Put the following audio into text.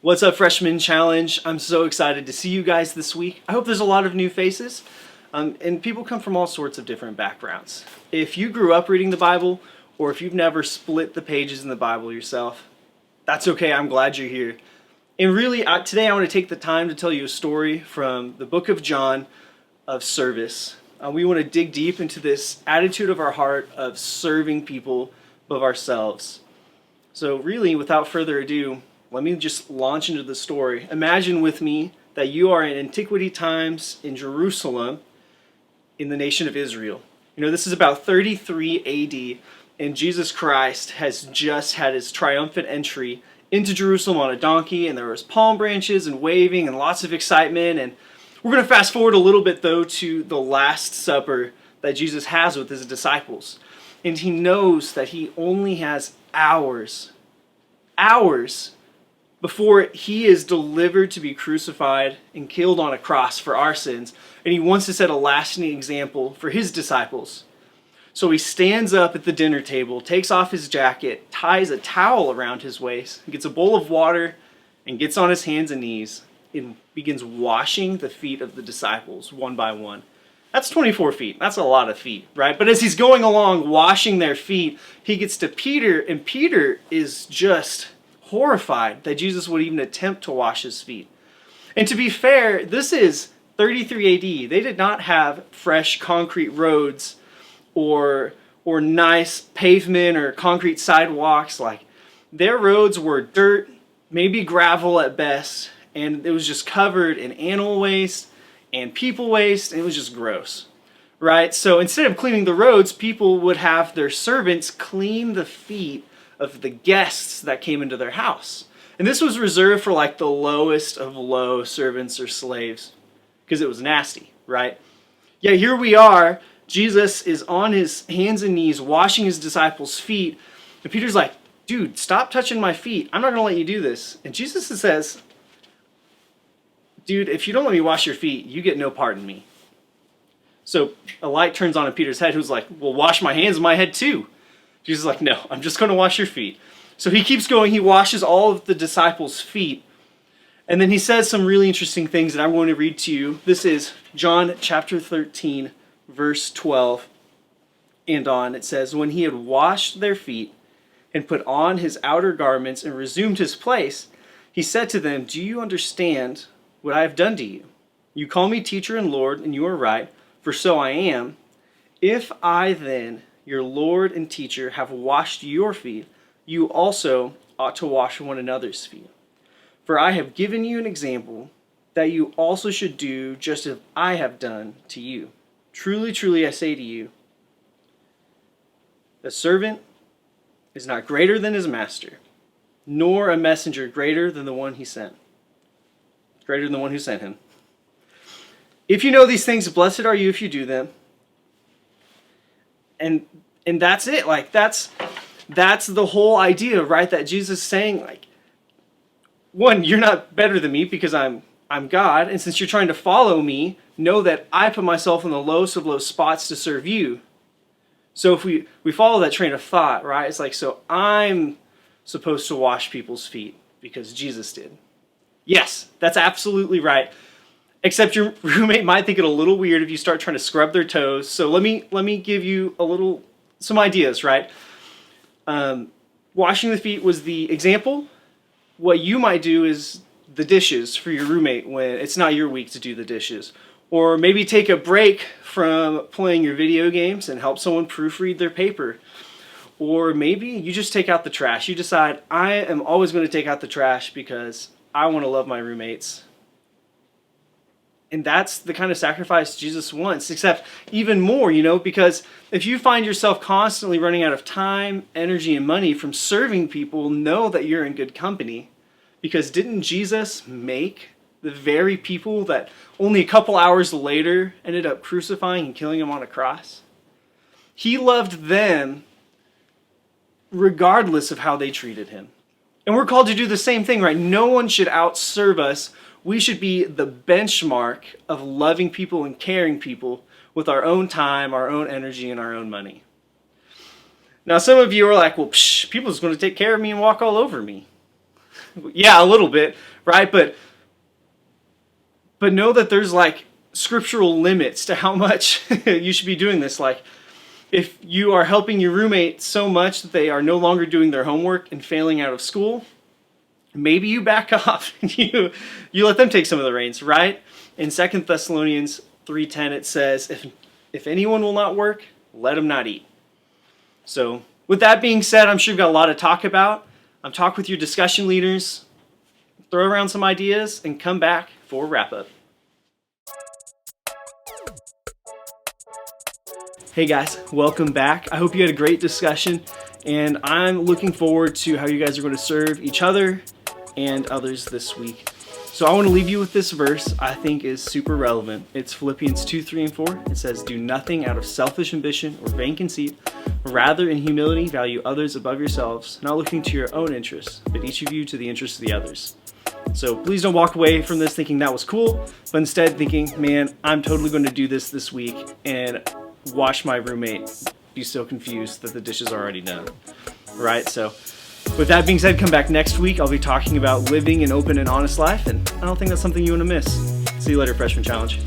What's up, Freshman Challenge? I'm so excited to see you guys this week. I hope there's a lot of new faces, and people come from all sorts of different backgrounds. If you grew up reading the Bible, or if you've never split the pages in the Bible yourself, that's okay. I'm glad you're here. And really, today I want to take the time to tell you a story from the book of John of service. We want to dig deep into this attitude of our heart of serving people above ourselves. So really, without further ado, let me just launch into the story. Imagine with me that you are in antiquity times in Jerusalem in the nation of Israel. You know, this is about 33 AD, and Jesus Christ has just had his triumphant entry into Jerusalem on a donkey, and there was palm branches and waving and lots of excitement. And we're going to fast forward a little bit, though, to the Last Supper that Jesus has with his disciples. And he knows that he only has hours before he is delivered to be crucified and killed on a cross for our sins. And he wants to set a lasting example for his disciples. So he stands up at the dinner table, takes off his jacket, ties a towel around his waist, gets a bowl of water, and gets on his hands and knees and begins washing the feet of the disciples one by one. That's 24 feet. That's a lot of feet, right? But as he's going along washing their feet, he gets to Peter, and Peter is just horrified that Jesus would even attempt to wash his feet. And to be fair, this is 33 AD. They did not have fresh concrete roads or nice pavement or concrete sidewalks. Like, their roads were dirt, maybe gravel at best, and it was just covered in animal waste and people waste, and it was just gross, right? So instead of cleaning the roads, people would have their servants clean the feet of the guests that came into their house. And this was reserved for like the lowest of low servants or slaves, because it was nasty, right? Yeah, here we are. Jesus is on his hands and knees washing his disciples' feet. And Peter's like, dude, stop touching my feet. I'm not going to let you do this. And Jesus says, dude, if you don't let me wash your feet, you get no part in me. So a light turns on in Peter's head, who's like, well, wash my hands and my head too. Jesus is like, no, I'm just going to wash your feet. So he keeps going. He washes all of the disciples' feet. And then he says some really interesting things that I'm going to read to you. This is John chapter 13, verse 12 and on. It says, when he had washed their feet and put on his outer garments and resumed his place, he said to them, do you understand what I have done to you? You call me teacher and Lord, and you are right, for so I am. If I then, your Lord and teacher, have washed your feet, you also ought to wash one another's feet. For I have given you an example that you also should do just as I have done to you. Truly, truly, I say to you, the servant is not greater than his master, nor a messenger greater than the one he sent. Greater than the one who sent him. If you know these things, blessed are you if you do them. And that's it. Like, that's the whole idea, right? That Jesus is saying, like, one, you're not better than me because I'm God, and since you're trying to follow me, know that I put myself in the lowest of low spots to serve you. So if we follow that train of thought, right? It's like, so I'm supposed to wash people's feet because Jesus did. Yes, that's absolutely right. Except your roommate might think it a little weird if you start trying to scrub their toes. So let me give you some ideas, right? Washing the feet was the example. What you might do is the dishes for your roommate when it's not your week to do the dishes. Or maybe take a break from playing your video games and help someone proofread their paper. Or maybe you just take out the trash. You decide, I am always going to take out the trash because I want to love my roommates. And that's the kind of sacrifice Jesus wants, except even more, because if you find yourself constantly running out of time, energy, and money from serving people, know that you're in good company. Because didn't Jesus make the very people that only a couple hours later ended up crucifying and killing him on a cross? He loved them regardless of how they treated him. And we're called to do the same thing, right? No one should outserve us. We should be the benchmark of loving people and caring people with our own time, our own energy, and our own money. Now, some of you are like, well, people are going to take care of me and walk all over me. Yeah, a little bit, right? But know that there's like scriptural limits to how much you should be doing this. Like, if you are helping your roommate so much that they are no longer doing their homework and failing out of school, maybe you back off and you let them take some of the reins, right? In 2 Thessalonians 3:10 it says, if anyone will not work, let him not eat. So with that being said, I'm sure you've got a lot to talk about. Talk with your discussion leaders, throw around some ideas, and come back for a wrap-up. Hey guys, welcome back. I hope you had a great discussion, and I'm looking forward to how you guys are going to serve each other and others this week. So I want to leave you with this verse I think is super relevant. It's Philippians 2:3 and 4. It says, "Do nothing out of selfish ambition or vain conceit, but rather in humility value others above yourselves, not looking to your own interests, but each of you to the interests of the others." So please don't walk away from this thinking that was cool, but instead thinking, man, I'm totally going to do this week and watch my roommate be so confused that the dishes are already done. Right? So with that being said, come back next week. I'll be talking about living an open and honest life, and I don't think that's something you want to miss. See you later, Freshman Challenge.